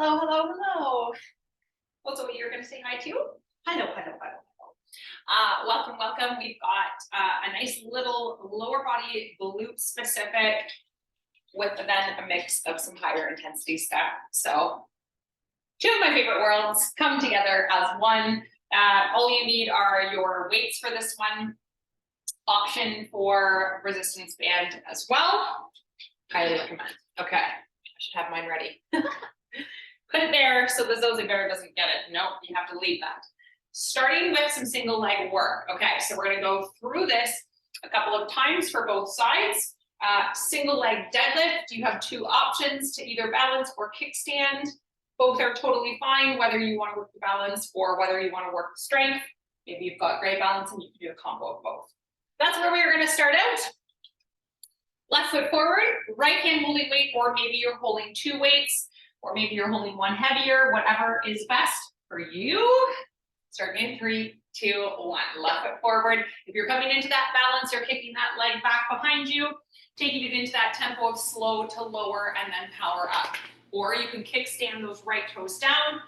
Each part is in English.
Hello, hello, hello. Also, you're going to say hi to? Hello, hello, hello, hello. Welcome, welcome. We've got a nice little lower body glute specific with then a mix of some higher intensity stuff. So two of my favorite worlds come together as one. All you need are your weights for this one. Option for resistance band as well. Highly recommend. Okay, I should have mine ready. Put it there so the Zosie bear doesn't get it. Nope, you have to leave that. Starting with some single leg work. Okay, so we're gonna go through this a couple of times for both sides. Single leg deadlift, you have two options to either balance or kickstand. Both are totally fine, whether you want to work the balance or whether you want to work the strength. Maybe you've got great balance and you can do a combo of both. That's where we're going to start out. Left foot forward, right hand holding weight, or maybe you're holding two weights, or maybe you're holding one heavier, whatever is best for you. Starting in 3, 2, 1. Left foot forward. If you're coming into that balance, you're kicking that leg back behind you, taking it into that tempo of slow to lower and then power up. Or you can kickstand those right toes down.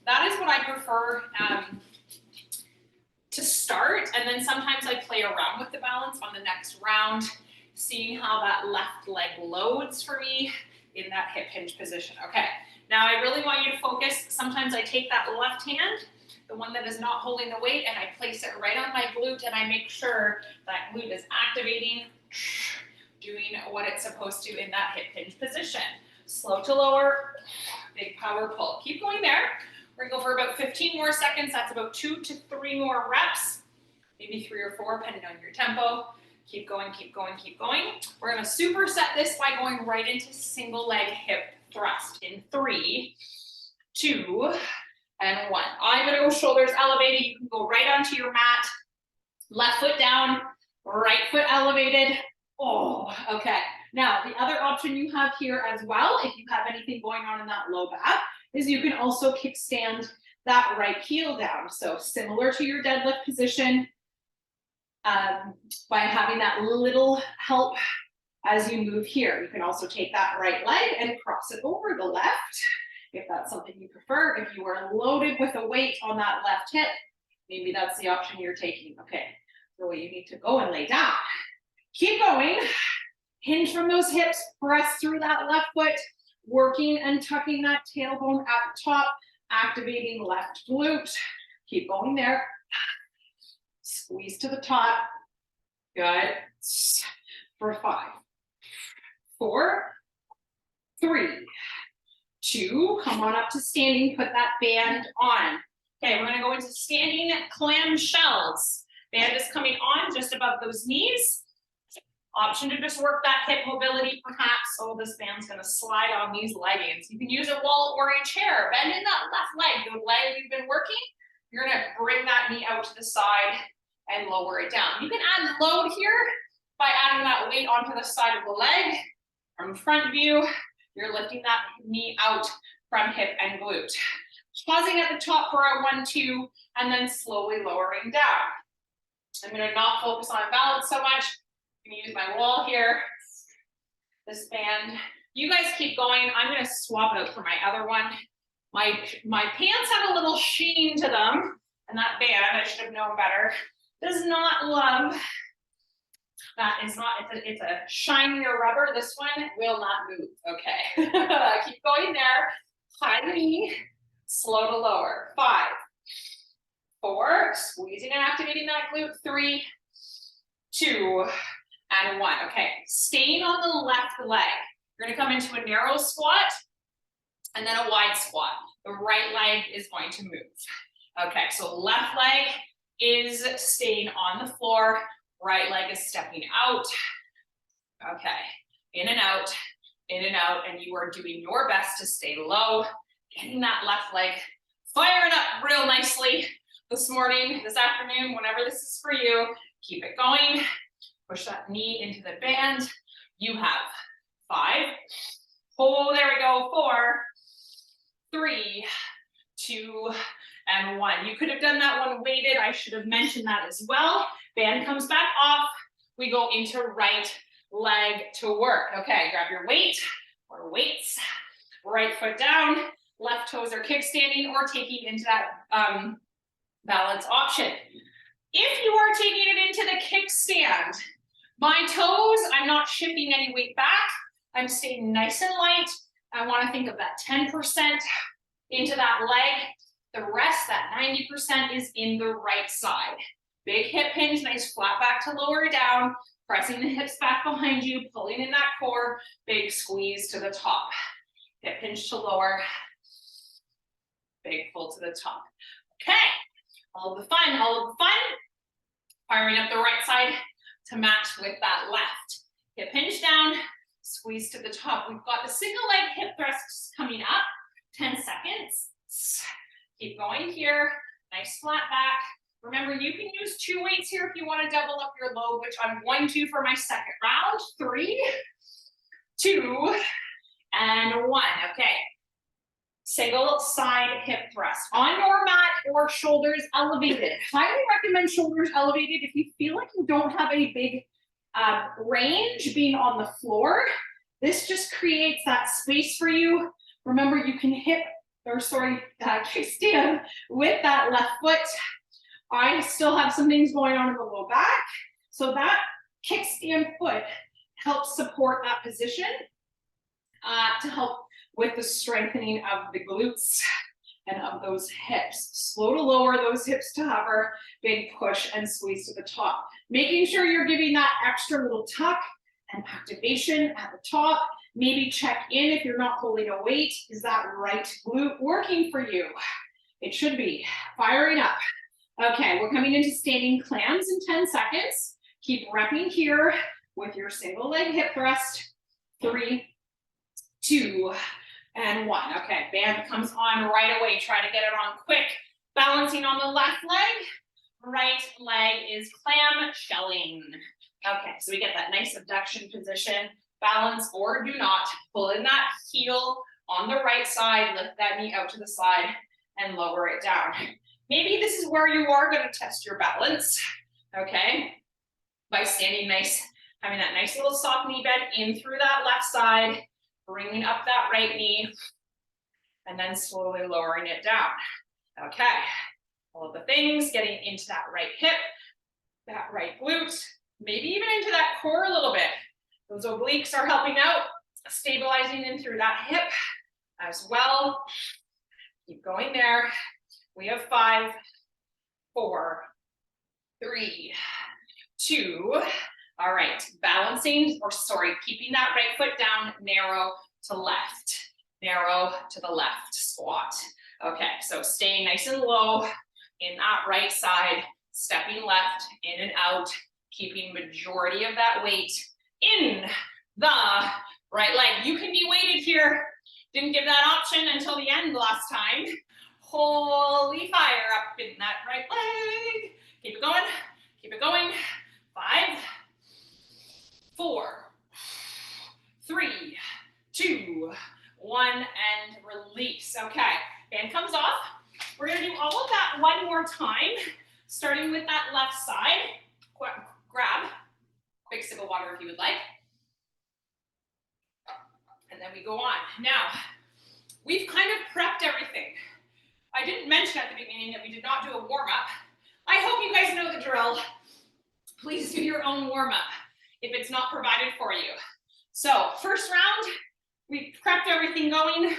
That is what I prefer to start. And then sometimes I play around with the balance on the next round, seeing how that left leg loads for me in that hip hinge position. Okay, now I really want you to focus. Sometimes I take that left hand, the one that is not holding the weight, and I place it right on my glute, and I make sure that glute is activating, doing what it's supposed to in that hip hinge position. Slow to lower, big power pull. Keep going there. We're gonna go for about 15 more seconds. That's about 2 to 3 more reps, maybe 3 or 4, depending on your tempo. Keep going, keep going, keep going. We're gonna superset this by going right into single leg hip thrust in 3, 2, and 1. I'm gonna go shoulders elevated. You can go right onto your mat. Left foot down, right foot elevated. Oh, okay. Now, the other option you have here as well, if you have anything going on in that low back, is you can also kickstand that right heel down. So similar to your deadlift position, by having that little help as you move here. You can also take that right leg and cross it over the left, if that's something you prefer. If you are loaded with a weight on that left hip, maybe that's the option you're taking. Okay, so you need to go and lay down. Keep going. Hinge from those hips, press through that left foot, working and tucking that tailbone at the top, activating left glute. Keep going there. Squeeze to the top. Good. For 5, 4, 3, 2, come on up to standing, put that band on. Okay, we're gonna go into standing clamshells. Band is coming on just above those knees. Option to just work that hip mobility perhaps. Oh, this band's gonna slide on these leggings. You can use a wall or a chair. Bend in that left leg, the leg you've been working. You're gonna bring that knee out to the side and lower it down. You can add load here by adding that weight onto the side of the leg. From front view, you're lifting that knee out from hip and glute. Pausing at the top for a 1, 2, and then slowly lowering down. I'm gonna not focus on balance so much. I'm gonna use my wall here, this band. You guys keep going. I'm gonna swap out for my other one. My pants have a little sheen to them, and that band, I should have known better, does not love. That is not, it's a shinier rubber. This one will not move. Okay, keep going there. High knee, slow to lower. 5, 4, squeezing and activating that glute. 3, 2, and 1. Okay, staying on the left leg. You're gonna come into a narrow squat and then a wide squat. The right leg is going to move. Okay, so left leg is staying on the floor. Right leg is stepping out. Okay, in and out, and you are doing your best to stay low, getting that left leg firing up real nicely this morning, this afternoon, whenever this is for you. Keep it going. Push that knee into the band. You have 5. Oh, there we go. 4, 3, 2, and 1. You could have done that one weighted. I should have mentioned that as well. Band comes back off. We go into right leg to work. Okay, grab your weight or weights. Right foot down, left toes are kickstanding or taking into that balance option. If you are taking it into the kickstand, my toes, I'm not shifting any weight back. I'm staying nice and light. I want to think of that 10% into that leg. The rest, that 90%, is in the right side. Big hip hinge, nice flat back to lower down, pressing the hips back behind you, pulling in that core, big squeeze to the top. Hip hinge to lower, big pull to the top. Okay, all of the fun, firing up the right side to match with that left. Hip hinge down, squeeze to the top. We've got the single leg hip thrusts coming up, 10 seconds. Keep going here, nice flat back. Remember, you can use 2 weights here if you want to double up your load, which I'm going to for my second round. 3, 2, and 1. Okay. Single side hip thrust. On your mat or shoulders elevated. Highly recommend shoulders elevated if you feel like you don't have a big range being on the floor. This just creates that space for you. Remember, you can kickstand with that left foot. I still have some things going on in the low back. So that kickstand foot helps support that position to help with the strengthening of the glutes and of those hips. Slow to lower, those hips to hover, big push and squeeze to the top. Making sure you're giving that extra little tuck and activation at the top. Maybe check in if you're not holding a weight. Is that right glute working for you? It should be. Firing up. Okay, we're coming into standing clams in 10 seconds. Keep repping here with your single leg hip thrust. 3, 2, and 1. Okay, band comes on right away. Try to get it on quick. Balancing on the left leg. Right leg is clam shelling. Okay, so we get that nice abduction position. Balance or do not. Pull in that heel on the right side. Lift that knee out to the side and lower it down. Maybe this is where you are going to test your balance, okay? By standing nice, having that nice little soft knee bend in through that left side, bringing up that right knee, and then slowly lowering it down. Okay, all of the things, getting into that right hip, that right glute, maybe even into that core a little bit. Those obliques are helping out, stabilizing in through that hip as well. Keep going there. We have 5, 4, 3, 2. All right, balancing, keeping that right foot down, narrow to left, narrow to the left, squat. Okay, so staying nice and low in that right side, stepping left, in and out, keeping majority of that weight in the right leg. You can be weighted here. Didn't give that option until the end last time. Holy fire up in that right leg. Keep it going. Keep it going. 5, 4, 3, 2, 1, and release. Okay, band comes off. We're gonna do all of that one more time, starting with that left side. Grab a big sip of water if you would like. And then we go on. Now, we've kind of prepped everything. I didn't mention at the beginning that we did not do a warm-up. I hope you guys know the drill. Please do your own warm-up if it's not provided for you. So first round, we prepped everything going.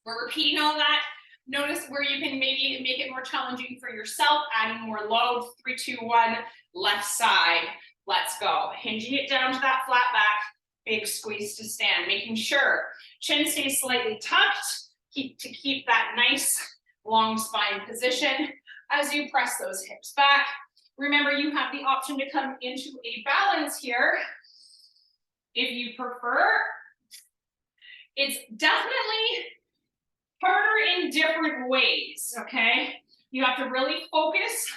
We're repeating all that. Notice where you can maybe make it more challenging for yourself, adding more load. 3, 2, 1, left side. Let's go. Hinging it down to that flat back. Big squeeze to stand. Making sure chin stays slightly tucked. Keep that nice long spine position as you press those hips back. Remember, you have the option to come into a balance here if you prefer. It's definitely harder in different ways, okay? You have to really focus,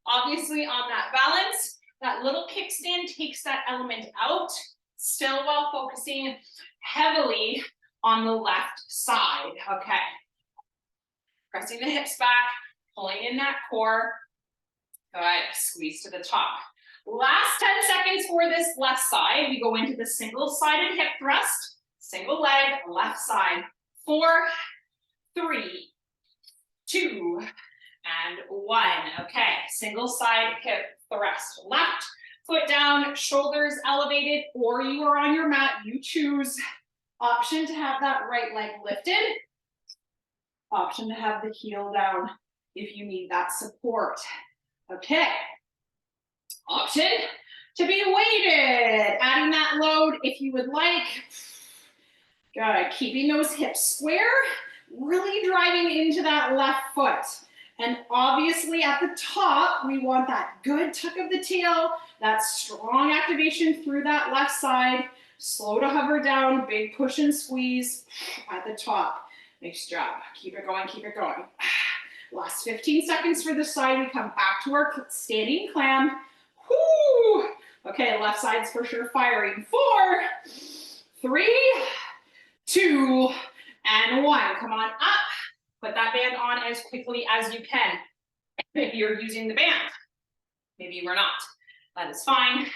obviously, on that balance. That little kickstand takes that element out, still while focusing heavily on the left side, okay? Pressing the hips back, pulling in that core. Good, squeeze to the top. Last 10 seconds for this left side. We go into the single-sided hip thrust, single leg, left side. 4, 3, 2, and 1. Okay, single side hip thrust. Left foot down, shoulders elevated, or you are on your mat, you choose. Option to have that right leg lifted. Option to have the heel down if you need that support. Okay. Option to be weighted. Adding that load if you would like. Good. Keeping those hips square. Really driving into that left foot. And obviously at the top, we want that good tuck of the tail, that strong activation through that left side. Slow to hover down, big push and squeeze at the top. Nice job. Keep it going, keep it going. Last 15 seconds for this side. We come back to our standing clam. Whoo! Okay, left side's for sure firing. 4, 3, 2, and 1. Come on up. Put that band on as quickly as you can. If you're using the band, maybe you are not. That is fine.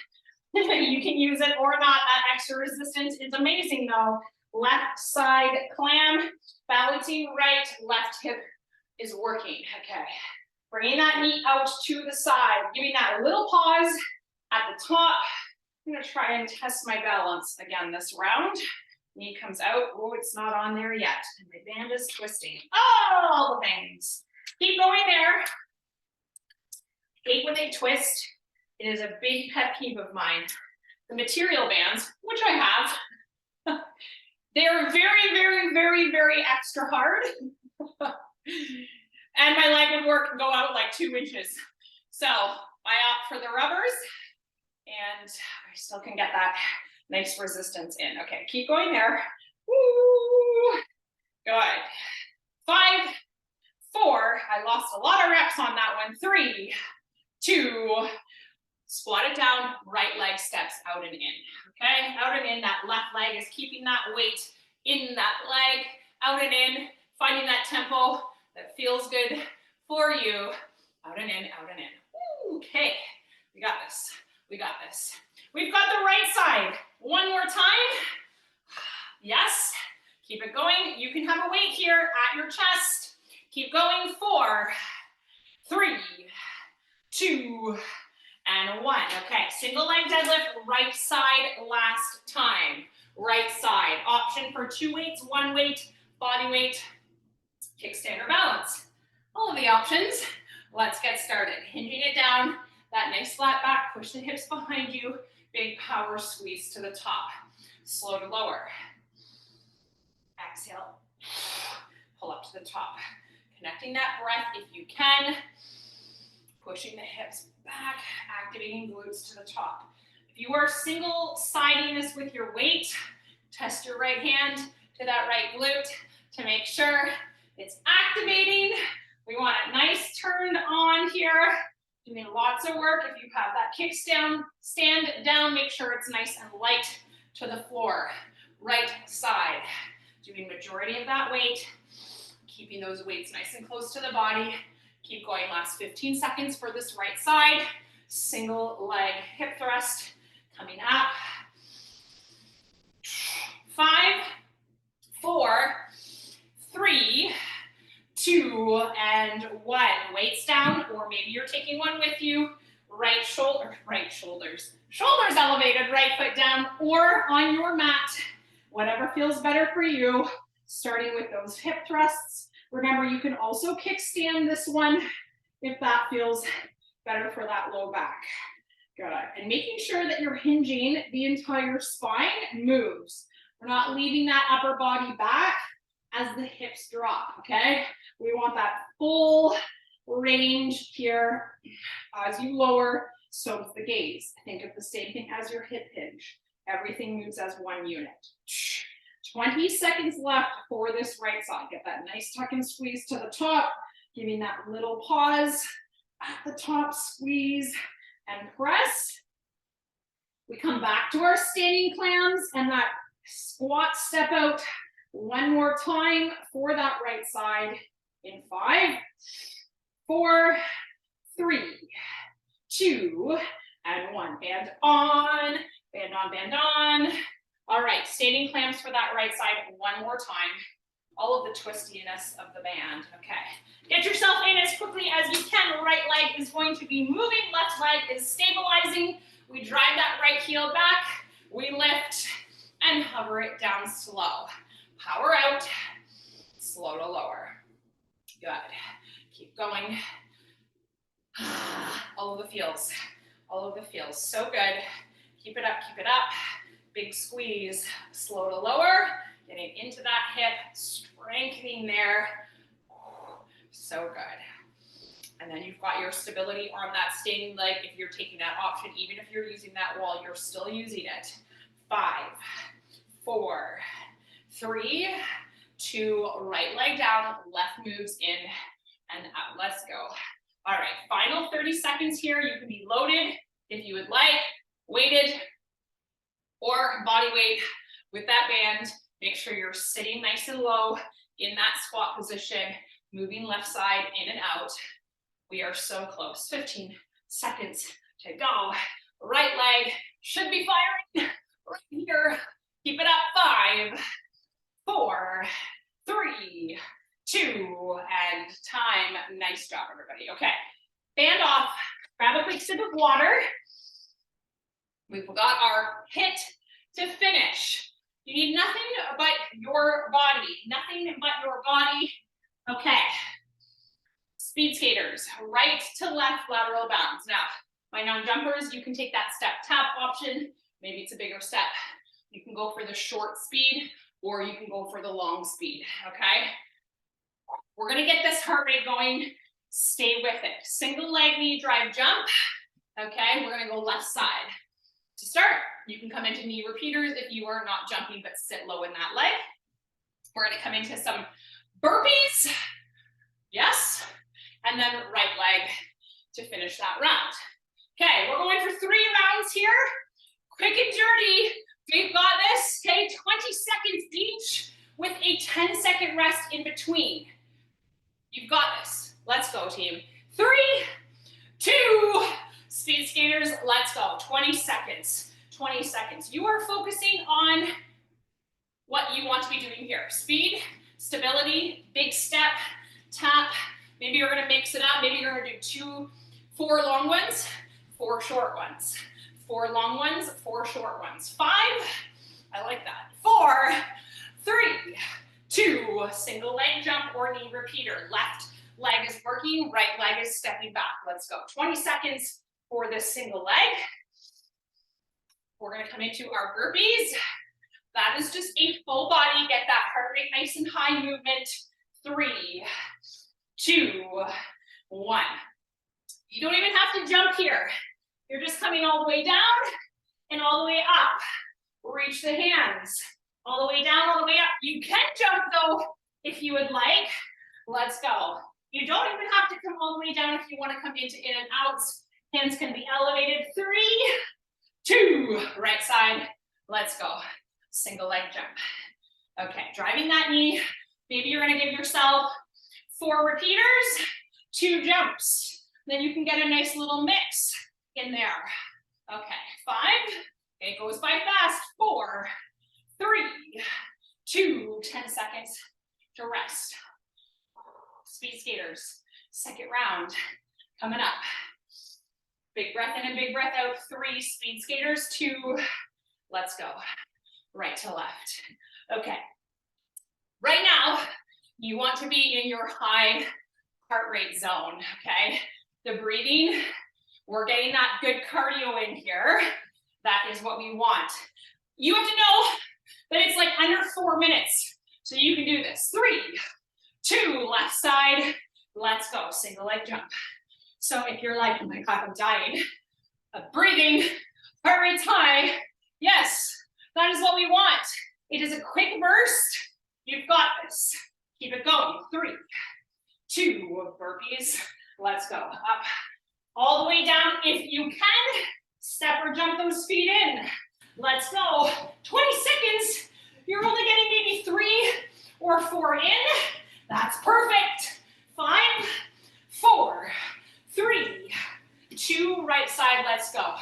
You can use it or not. That extra resistance is amazing though. Left side clam, balancing right, left hip is working. Okay. Bringing that knee out to the side, giving that little pause at the top. I'm gonna try and test my balance again this round. Knee comes out. Oh, it's not on there yet. And my band is twisting. All the things. Keep going there. Hate when they twist. It is a big pet peeve of mine. The material bands, which I have, they're very, very, very, very extra hard. And my leg would work and go out like 2 inches. So I opt for the rubbers and I still can get that nice resistance in. Okay, keep going there. Woo! Good. 5, 4, I lost a lot of reps on that one. 3, 2, squat it down, right leg steps out and in. Okay, out and in, that left leg is keeping that weight in that leg, out and in, finding that tempo that feels good for you. Out and in, out and in. Okay, we got this, we got this. We've got the right side. One more time. Yes, keep it going. You can have a weight here at your chest. Keep going. 4, 3, 2, and 1. Okay, single leg deadlift, right side last time. Right side. Option for 2 weights, 1 weight, body weight, kickstand or balance. All of the options. Let's get started. Hinging it down, that nice flat back, push the hips behind you, big power squeeze to the top. Slow to lower. Exhale, pull up to the top. Connecting that breath if you can. Pushing the hips back, activating glutes to the top. If you are single-siding this with your weight, test your right hand to that right glute to make sure it's activating. We want it nice turned on here. Doing lots of work. If you have that kickstand, stand down, make sure it's nice and light to the floor. Right side. Doing majority of that weight. Keeping those weights nice and close to the body. Keep going, last 15 seconds for this right side. Single leg hip thrust coming up. 5, 4, 3, 2, and 1. Weights down, or maybe you're taking one with you. Right shoulders. Shoulders elevated, right foot down, or on your mat. Whatever feels better for you. Starting with those hip thrusts. Remember, you can also kickstand this one if that feels better for that low back. Good. And making sure that you're hinging the entire spine moves. We're not leaving that upper body back as the hips drop, okay? We want that full range here. As you lower, so does the gaze. Think of the same thing as your hip hinge. Everything moves as one unit. 20 seconds left for this right side. Get that nice tuck and squeeze to the top, giving that little pause at the top, squeeze and press. We come back to our standing clams and that squat step out one more time for that right side in 5, 4, 3, 2, and 1. Band on, band on, band on. All right, standing clams for that right side one more time. all of the twistiness of the band. Okay, get yourself in as quickly as you can. Right leg is going to be moving, left leg is stabilizing. We drive that right heel back, we lift and hover it down slow. Power out, slow to lower. Good, keep going. All of the feels, all of the feels, so good. Keep it up, keep it up. Big squeeze, slow to lower, getting into that hip, strengthening there. So good. And then you've got your stability on that standing leg if you're taking that option. Even if you're using that wall, you're still using it. 5, 4, 3, 2, right leg down, left moves in and out. Let's go. All right, final 30 seconds here. You can be loaded if you would like, weighted, or body weight with that band. Make sure you're sitting nice and low in that squat position, moving left side in and out. We are so close. 15 seconds to go. Right leg should be firing right here. Keep it up. 5, 4, 3, 2, and time. Nice job, everybody. Okay, band off. Grab a quick sip of water. We've got our HIIT to finish. You need nothing but your body. Nothing but your body. Okay. Speed skaters, right to left lateral bounds. Now, my non-jumpers, you can take that step tap option. Maybe it's a bigger step. You can go for the short speed or you can go for the long speed, okay? We're gonna get this heart rate going. Stay with it. Single leg knee drive jump. Okay, we're gonna go left side. To start, you can come into knee repeaters if you are not jumping but sit low in that leg. We're gonna come into some burpees. Yes. And then right leg to finish that round. Okay, we're going for 3 rounds here. Quick and dirty. We've got this. Okay, 20 seconds each with a 10-second rest in between. You've got this. Let's go, team. 3, 2, speed skaters, let's go. 20 seconds. 20 seconds. You are focusing on what you want to be doing here. Speed, stability, big step, tap. Maybe you're gonna mix it up. Maybe you're gonna do 4 long ones, 4 short ones. 4 long ones, 4 short ones. 5, I like that. 4, 3, 2, single leg jump or knee repeater. Left leg is working, right leg is stepping back. Let's go. 20 seconds for this single leg. We're gonna come into our burpees. That is just a full body, get that heart rate nice and high movement. 3, 2, 1. You don't even have to jump here. You're just coming all the way down and all the way up. Reach the hands. All the way down, all the way up. You can jump though, if you would like. Let's go. You don't even have to come all the way down if you want to come into in and outs. Hands can be elevated. 3, 2, right side. Let's go. Single leg jump. Okay, driving that knee. Maybe you're gonna give yourself 4 repeaters, 2 jumps. Then you can get a nice little mix in there. Okay, 5, it goes by fast. 4, 3, 2, 10 seconds to rest. Speed skaters, second round, coming up. Big breath in and big breath out. 3, speed skaters, 2, let's go. Right to left. Okay, right now, you want to be in your high heart rate zone, okay? The breathing, we're getting that good cardio in here. That is what we want. You have to know that it's like under 4 minutes. So you can do this. 3, 2, left side. Let's go. Single leg jump. So if you're like, oh my God, I'm dying of breathing, heart rate's high. Yes, that is what we want. It is a quick burst. You've got this. Keep it going. 3, 2, burpees. Let's go. Up. All the way down if you can. Step or jump those feet in. Let's go. 20 seconds. You're only getting maybe 3 or 4 in. That's perfect. 5, 4, 3, 2, right side. Let's go.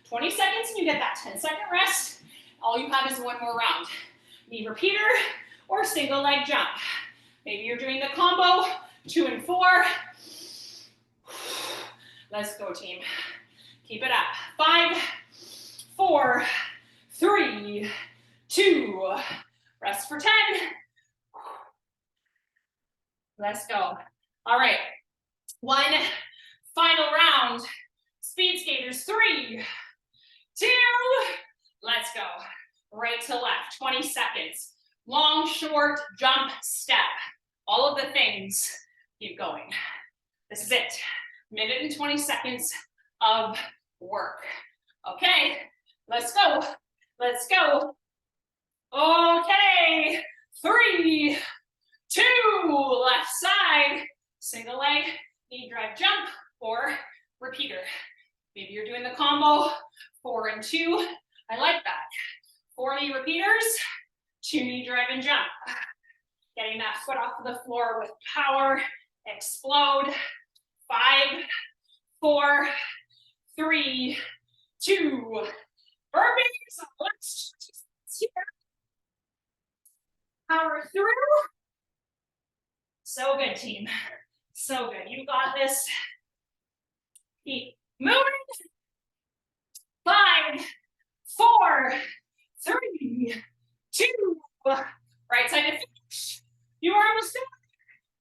20 seconds and you get that 10-second rest. All you have is 1 more round. Knee repeater or single leg jump. Maybe you're doing the combo, 2 and 4. Let's go, team. Keep it up. 5, 4, 3, 2. Rest for 10. Let's go. All right. One final round. Speed skaters, 3, 2. Let's go. Right to left, 20 seconds. Long, short, jump, step. All of the things. Keep going. This is it. Minute and 20 seconds of work. Okay, let's go. Let's go. Okay, 3, 2, left side, single leg, knee drive jump, or repeater. Maybe you're doing the combo, 4 and 2. I like that. 4 knee repeaters, 2 knee drive and jump. Getting that foot off the floor with power, explode. 5, 4, 3, 2. Burpees. Let's here. Power through. So good, team. So good. You got this. Keep moving. 5, 4, 3, 2. Right side to finish. You are almost done.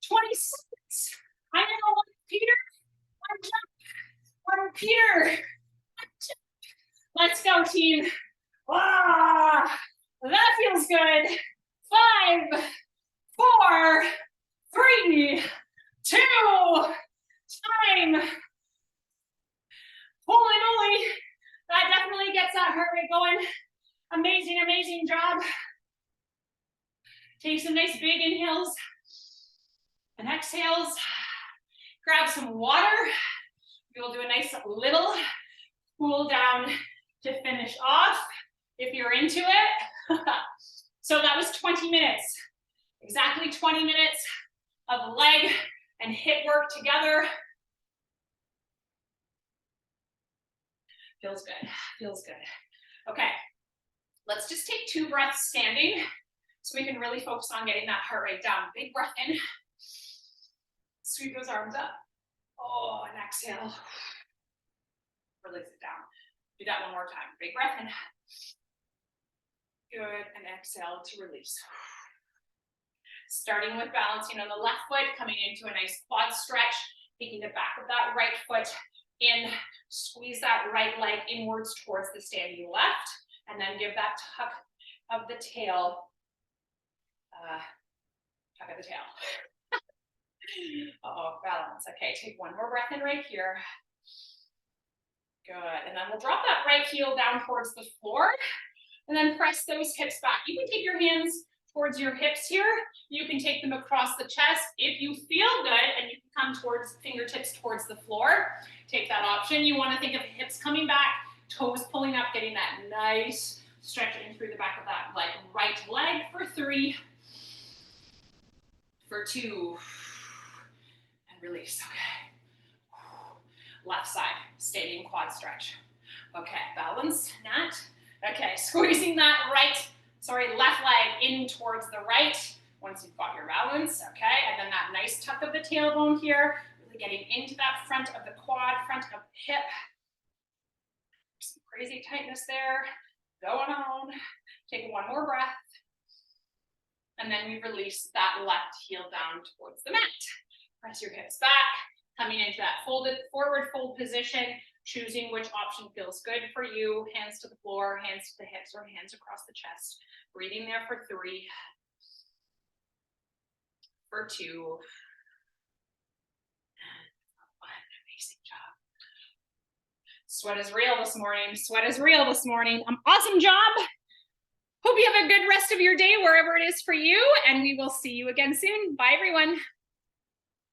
20 seconds. I know one repeater, one jump, one repeater, one jump. Let's go, team. Ah, that feels good. 5, 4, 3, 2. Time. Holy moly. That definitely gets that heart rate going. Amazing, amazing job. Take some nice big inhales and exhales. Grab some water. We'll do a nice little cool down to finish off if you're into it. So that was 20 minutes. Exactly 20 minutes of leg and hip work together. Feels good, feels good. Okay, let's just take 2 breaths standing so we can really focus on getting that heart rate down. Big breath in. Sweep those arms up. Oh, and exhale. Release it down. Do that one more time. Big breath in. Good, and exhale to release. Starting with balancing on the left foot, coming into a nice quad stretch, taking the back of that right foot in, squeeze that right leg inwards towards the standing left, and then give that tuck of the tail. Tuck of the tail. Uh-oh, balance. Okay, take one more breath in right here. Good, and then we'll drop that right heel down towards the floor, and then press those hips back. You can take your hands towards your hips here. You can take them across the chest. If you feel good and you can come towards fingertips towards the floor, take that option. You want to think of hips coming back, toes pulling up, getting that nice stretching through the back of that right leg for 3, for 2, and release. Okay. Left side, staying quad stretch. Okay, balance, Nat. Okay, squeezing that left leg in towards the right once you've got your balance, okay? And then that nice tuck of the tailbone here, really getting into that front of the quad, front of the hip. Some crazy tightness there, going on. Take one more breath. And then we release that left heel down towards the mat. Press your hips back, coming into that forward fold position, choosing which option feels good for you. Hands to the floor, hands to the hips, or hands across the chest. Breathing there for 3, for 2, and 1. Amazing job. Sweat is real this morning. Sweat is real this morning. Awesome job. Hope you have a good rest of your day wherever it is for you, and we will see you again soon. Bye, everyone.